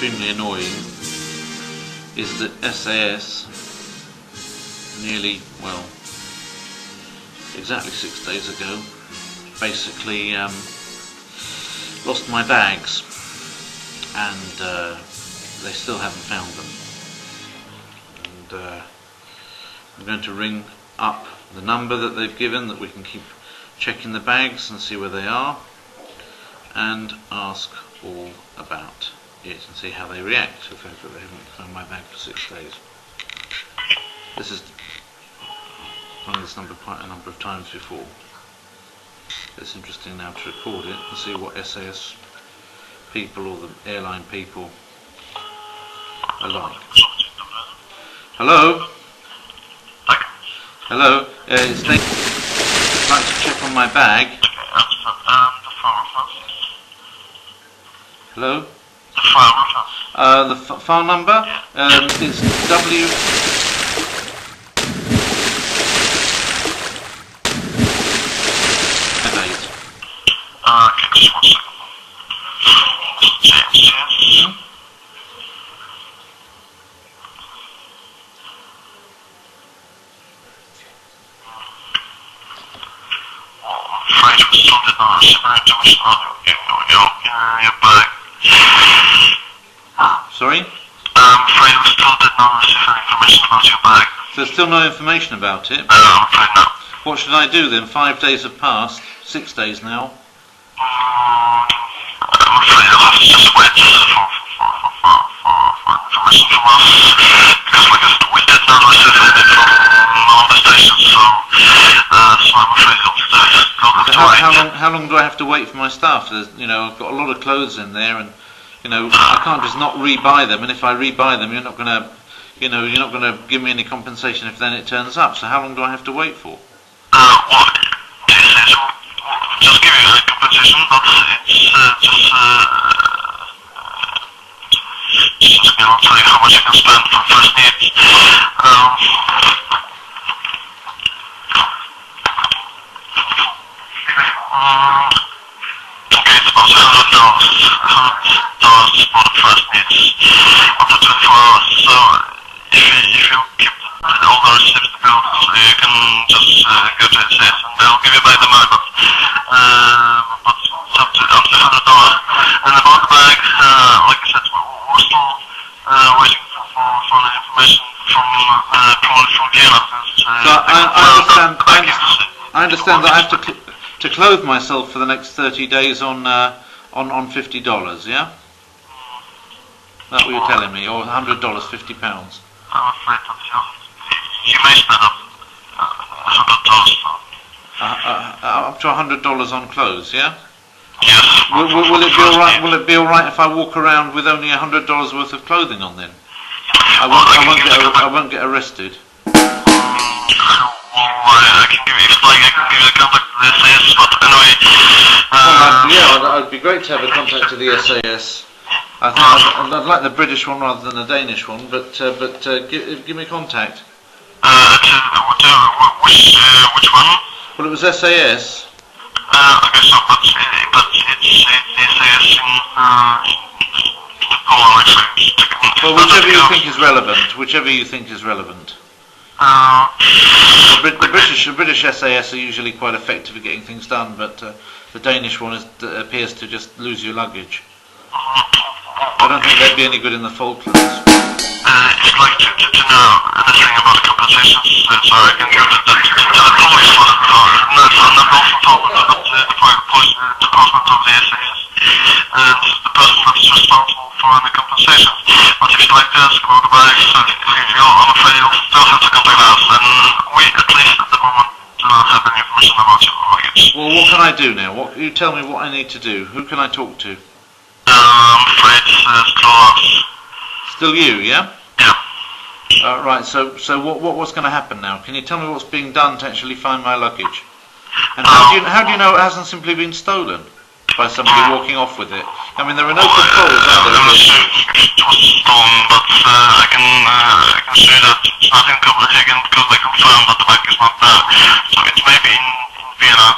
extremely annoying is that SAS nearly, well, exactly 6 days ago, basically lost my bags, and they still haven't found them. And I'm going to ring up the number that they've given, that we can keep checking the bags and see where they are, and ask all about it and see how they react to the fact that they haven't found my bag for 6 days. This is rung this number quite a number of times before. It's interesting now to record it and see what SAS people or the airline people are like. Hello? Hello? It's Dave. I'd like to check on my bag. Hello? The file number? It's W. Just 1 second. James, yes. I'm afraid we still did not receive any information on your bag. Sorry? I'm afraid we still did not receive any information about your bag. There's still no information about it? No, I'm afraid not. What should I do then? 5 days have passed, 6 days now. I'm afraid I'll have to just wait for information from us, because like I said, we did not receive any from all the stations, so I'm afraid you'll have to wait. How long do I have to wait for my stuff? There's, I've got a lot of clothes in there, and I can't just not rebuy them. And if I rebuy them, you're not going to, you're not going to give me any compensation if then it turns up. So how long do I have to wait for? Just give you a compensation, but it's just I'll tell you how much you can spend for first needs. Okay, it's about $100 for the first needs after 24 hours. So if you keep all the receipts built, you can just go to SAS and they'll give you back the money. But it's up to $100. And about the bag, like I said, we're still waiting for the information from Vienna. So I understand that I have to clothe myself for the next 30 days on $50, yeah? That's what you're telling me, or $100, £50. I'm afraid that you may spend up $100. Up to $100 on clothes, yeah? Yes. Will it be all right if I walk around with only $100 worth of clothing on then? I won't get arrested. I can give you the contact to the SAS, but anyway. It'd be great to have a contact to the SAS. I'd like the British one rather than the Danish one, but give me contact. Which one? Well, it was SAS. Okay, so but it's SAS in Poland, actually. Well, whichever you think is relevant. The British SAS are usually quite effective at getting things done, but the Danish one appears to just lose your luggage. I don't think they'd be any good in the Falklands. It's like to know anything about compensations, so I can give it to the police for not both in Falklands, but the police department of the SAS, and the person that's responsible for any compensation. But if you'd like to ask about the bags, I'm afraid you'll still have to contact us, and we, at least at the moment, do not have any information about your luggage. Well, what can I do now? You tell me what I need to do. Who can I talk to? I'm afraid it's clothe. Still you, yeah? Yeah. Right, so what's going to happen now? Can you tell me what's being done to actually find my luggage? And how do you know it hasn't simply been stolen by somebody walking off with it? I mean, there are no controls, are there? I'm not sure it was stolen, but I can show you that it's not in Copenhagen because they confirmed that the bag is not there. So it's maybe in Vienna,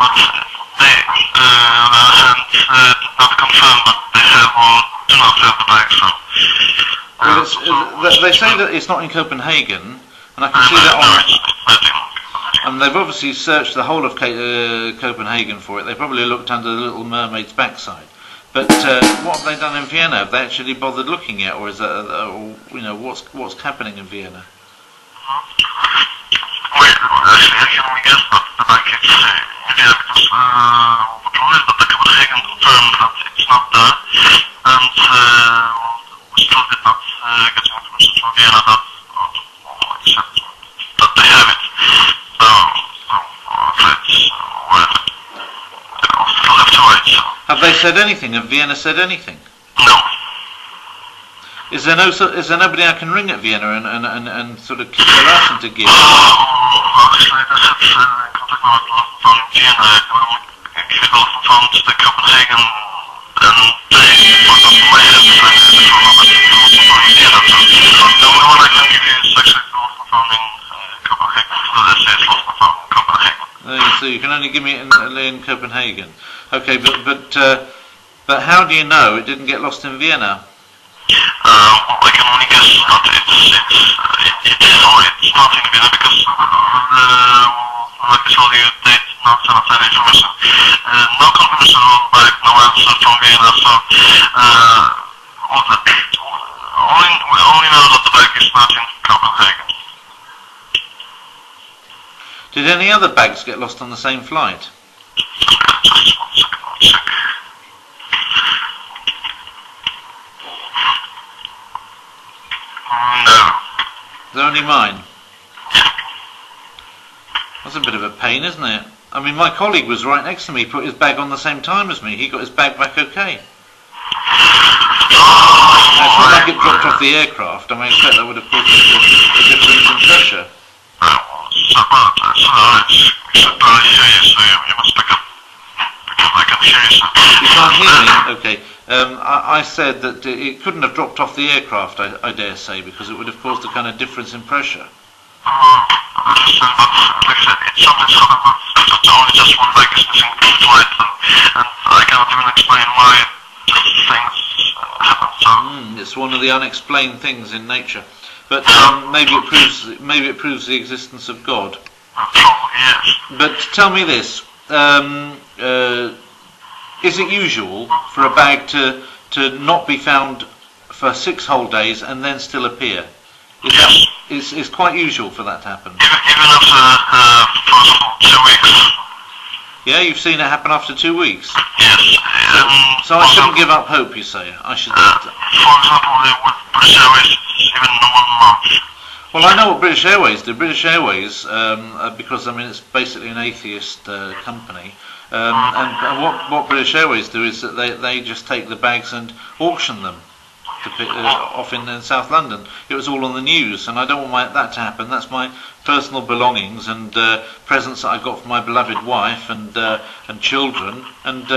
but they on the other hand did not confirm that they have or do not have the bag. So they say that it's not in Copenhagen, and I can see that on. And they've obviously searched the whole of Copenhagen for it. They probably looked under the Little Mermaid's backside. But what have they done in Vienna? Have they actually bothered looking at, or is that, what's happening in Vienna? Wait, actually, I can only guess, but I can say, yeah, because but the Copenhagen confirmed that it's not there, and we still did not get information from Vienna that they have it. So, it's well, still have to wait. So. Have they said anything? Have Vienna said anything? No. Is there nobody I can ring at Vienna and sort of kick their ass into gear? Actually, this is contact number from Vienna. If you go from to the Copenhagen, then they may have the phone number from Vienna. So the only one I can give you is actually the one from Copenhagen. So they say it's lost from Copenhagen. So you can only give me it in Copenhagen. Okay, but how do you know it didn't get lost in Vienna? I can only guess that it's not in Vienna because, like I told you, they did not send us any information. No confirmation back, no answer from Vienna, so we only know that the bag is not in Copenhagen. Did any other bags get lost on the same flight? Just 1 second, I'll check. No. They're only mine. That's a bit of a pain, isn't it? I mean, my colleague was right next to me, put his bag on the same time as me. He got his bag back okay. It's not like it dropped off the aircraft. I mean, I expect that would have caused a difference in pressure. You must pick up. I can hear you, sir. You can't hear me? Okay. I said that it couldn't have dropped off the aircraft, I dare say, because it would have caused a kind of difference in pressure. I understand, but like I said, it's something's happened, but it's only just one bag is missing from flight, and I cannot even explain why things happen. So. It's one of the unexplained things in nature, but maybe it proves the existence of God. Probably yes. But tell me this. Is it usual for a bag to not be found for 6 whole days and then still appear? It's quite usual for that to happen. Even after, for example, 2 weeks. Yeah, you've seen it happen after 2 weeks? Yes. So I shouldn't give up hope, you say? I should. For example, with British Airways, even 1 month. Well, I know what British Airways do. British Airways, because I mean it's basically an atheist company, and what British Airways do is that they just take the bags and auction them to pick, off in South London. It was all on the news, and I don't want that to happen. That's my personal belongings and presents that I got from my beloved wife and children, and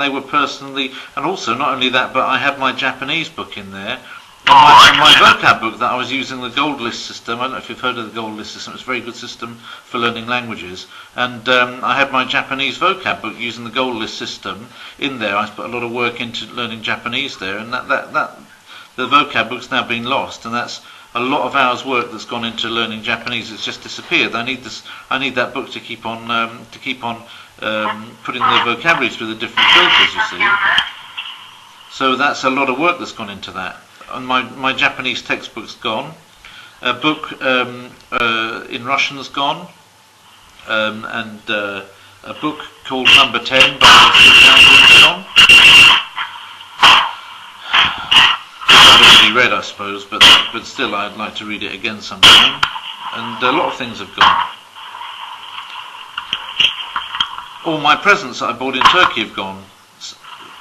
they were personally, and also not only that, but I had my Japanese book in there. My vocab book that I was using, the gold list system. I don't know if you've heard of the gold list system. It's a very good system for learning languages. And I had my Japanese vocab book using the gold list system in there. I put a lot of work into learning Japanese there, and that the vocab book's now been lost, and that's a lot of hours' work that's gone into learning Japanese. It's just disappeared. I need that book to keep on putting the vocabulary through the different filters. You see. So that's a lot of work that's gone into that. And my Japanese textbook's gone. A book in Russian's gone, and a book called Number 10 by Mr. gone. I've already read, I suppose, but still I'd like to read it again sometime. And a lot of things have gone. All my presents that I bought in Turkey have gone.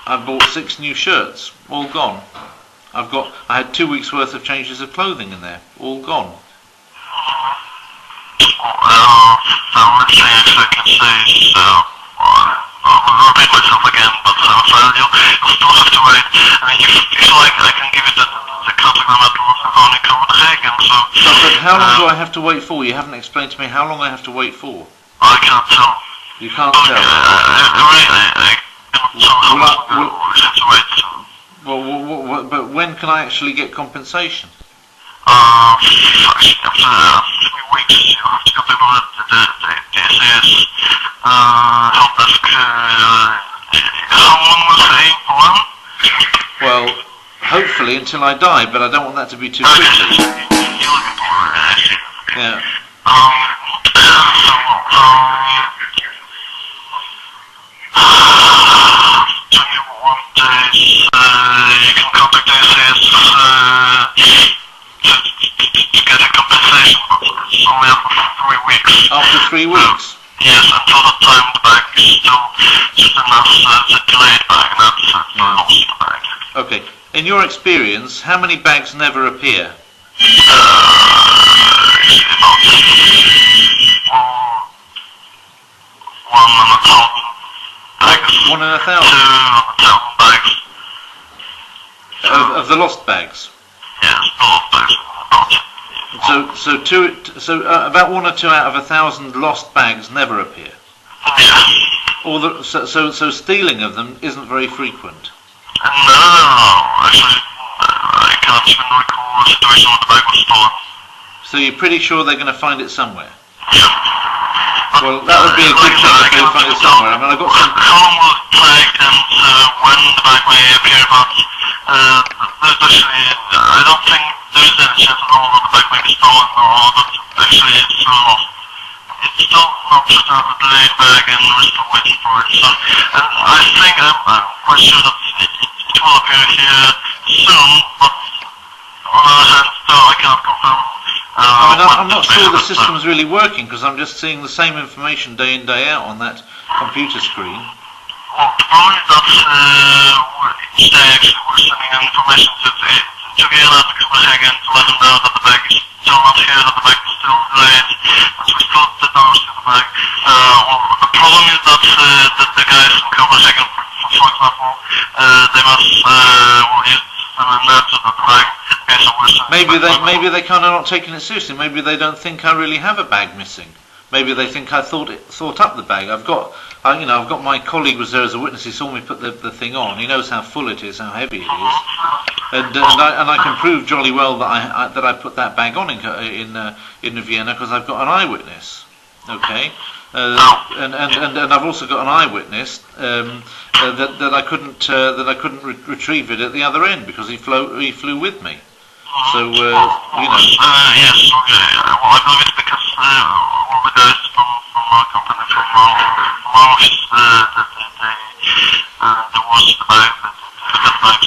I bought 6 new shirts, all gone. I had 2 weeks worth of changes of clothing in there, all gone. Let's say I can say, I'll repeat myself again, but you'll still have to wait. I mean, if like, I can give you the contact number phone in Copenhagen, so... But how long do I have to wait for? You haven't explained to me how long I have to wait for. I can't tell. You can't tell? I cannot tell how long we have to wait. Well, but when can I actually get compensation? Actually, after 3 weeks, you have to go to the SAS help desk. How long was the aim for one? Well, hopefully until I die, but I don't want that to be too quickly. You're looking for it, Yeah. So 21 days, you can contact the SAS to get a compensation, but it's only after 3 weeks. After 3 weeks? Yes, until the time the bag is still just enough the delayed bag, not the lost bag. Okay. In your experience, how many bags never appear? About 1 in 1,000 bags. 1 in 1,000? 2,000 bags. Of the lost bags? Yes, the lost bags. About 1 or 2 out of 1,000 lost bags never appear. Yeah. So stealing of them isn't very frequent. No. Actually, I can't even recall a situation where the bag was stolen. So you're pretty sure they're going to find it somewhere? Yeah. Well, that would be a good thing if they find it somewhere. I mean, I've got some... How long will it take and when the bag may appear, but actually, I don't think there is any chance at all that the bag may be stolen or that actually it's lost. It's still not just a delayed bag and we're still waiting for it. So, and I think I'm quite sure that it will appear here soon, but on the other hand, still I cannot confirm. I'm not sure the system's really working because I'm just seeing the same information day in, day out on that computer screen. Well, the problem is that each day actually we're sending information to the airlines to Copenhagen to let them know that the bag is still not here, that the bag is still delayed, that we still did not receive the bag. The problem is that the guys in Copenhagen, for example, they must use the net to the bag. Maybe they kind of not taking it seriously. Maybe they don't think I really have a bag missing. Maybe they think I thought up the bag. I've got my colleague was there as a witness. He saw me put the thing on. He knows how full it is, how heavy it is, and I can prove jolly well that I put that bag on in Vienna because I've got an eyewitness. Okay, and I've also got an eyewitness that I couldn't retrieve it at the other end because he flew with me. So you know. Yes. Okay. Well, I believe it's because one of the guys from our company, from our office, there was the bag, the bags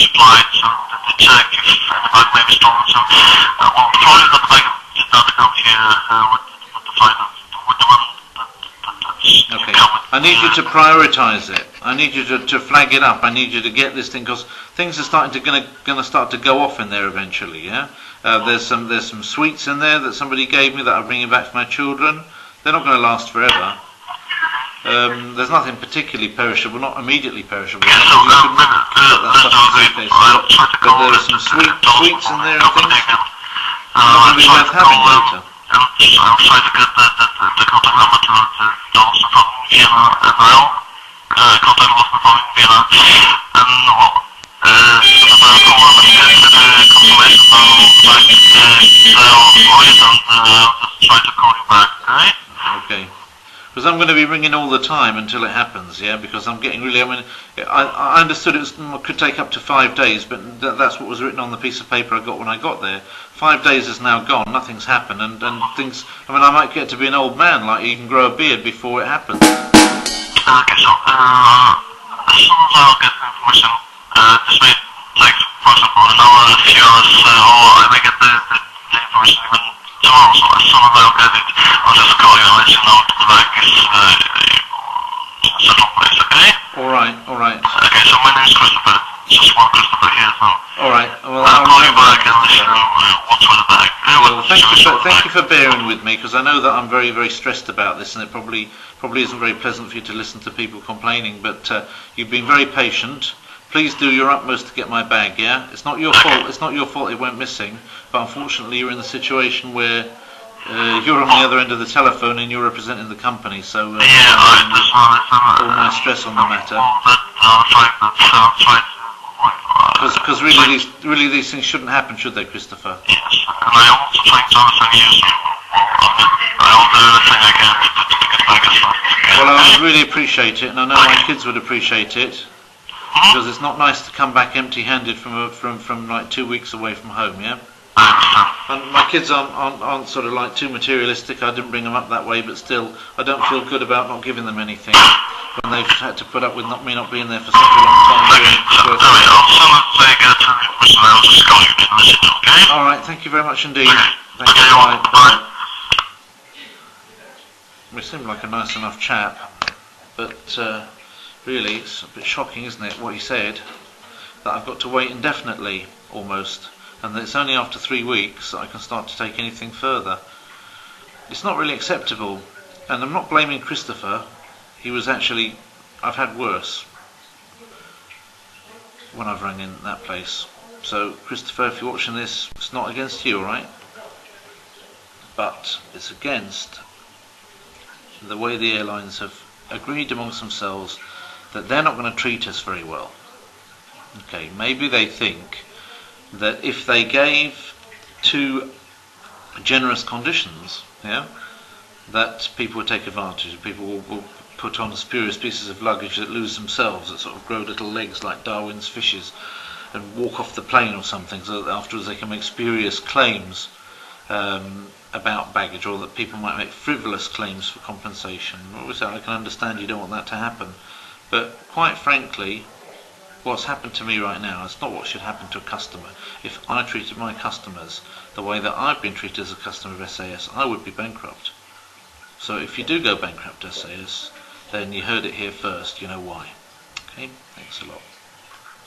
supplied, so they check if the bag may be stolen. So, well, the problem is that the bag did not come here with the finder, with the one that's okay. I need you to prioritise it. I need you to flag it up. I need you to get this thing because things are going to start to go off in there eventually. Yeah. There's some sweets in there that somebody gave me that I'm bringing back for my children. They're not going to last forever. There's nothing particularly perishable, not immediately perishable. Yes, but there are some sweets in there and things. Not going to be worth having later. I'll try to get the contact number to those from Vienna as well. Contact was from Vienna. And so that I'll call them and get the confirmation on the back for it and just try to call you back, right? Okay. Because I'm going to be ringing all the time until it happens, yeah? Because I'm getting really, I understood it could take up to 5 days, but that's what was written on the piece of paper I got when I got there. 5 days is now gone, nothing's happened, and things, I might get to be an old man, like you can grow a beard before it happens. Okay, so, as soon as I'll get the information, this may take, for example, an hour, a few hours, or I may get the information even tomorrow, so as soon as I'll get it, I'll just call you and let you know that the bag is settled place, okay? Alright. Okay, so my name is Christopher, just one Christopher here, so... Alright, well, I'll call you back and let you know what's with the bag. Well, thank you for bearing with me, because I know that I'm very, very stressed about this, and it probably isn't very pleasant for you to listen to people complaining, but you've been very patient. Please do your utmost to get my bag, yeah? It's not your fault. It's not your fault it went missing, but unfortunately you're in the situation where you're on the other end of the telephone and you're representing the company, so all my stress on the matter. Because really these things shouldn't happen, should they, Christopher? Yes, and I also trying to understand you, so I'll do everything I can to get back as well. Well, I would really appreciate it, and I know my kids would appreciate it, because it's not nice to come back empty-handed from like 2 weeks away from home, yeah? I understand. And my kids aren't sort of like too materialistic. I didn't bring them up that way, but still, I don't feel good about not giving them anything when they've had to put up with me not being there for such a long time. I'll send it they get to Mr. I'll just call you to message, okay? All right, thank you very much indeed. Okay. Thank you. Bye. He seemed like a nice enough chap, but really it's a bit shocking, isn't it, what he said, that I've got to wait indefinitely, almost, and that it's only after 3 weeks that I can start to take anything further. It's not really acceptable, and I'm not blaming Christopher. He was actually, I've had worse when I've rang in that place. So Christopher, if you're watching this, it's not against you, alright? But it's against the way the airlines have agreed amongst themselves that they're not going to treat us very well. Okay, maybe they think that if they gave too generous conditions, yeah, that people would take advantage. People will put on spurious pieces of luggage that lose themselves, that sort of grow little legs like Darwin's fishes, and walk off the plane or something, so that afterwards they can make spurious claims about baggage, or that people might make frivolous claims for compensation. Obviously I can understand you don't want that to happen, but quite frankly, what's happened to me right now is not what should happen to a customer. If I treated my customers the way that I've been treated as a customer of SAS, I would be bankrupt. So if you do go bankrupt, SAS, then you heard it here first, you know why. Okay, thanks a lot.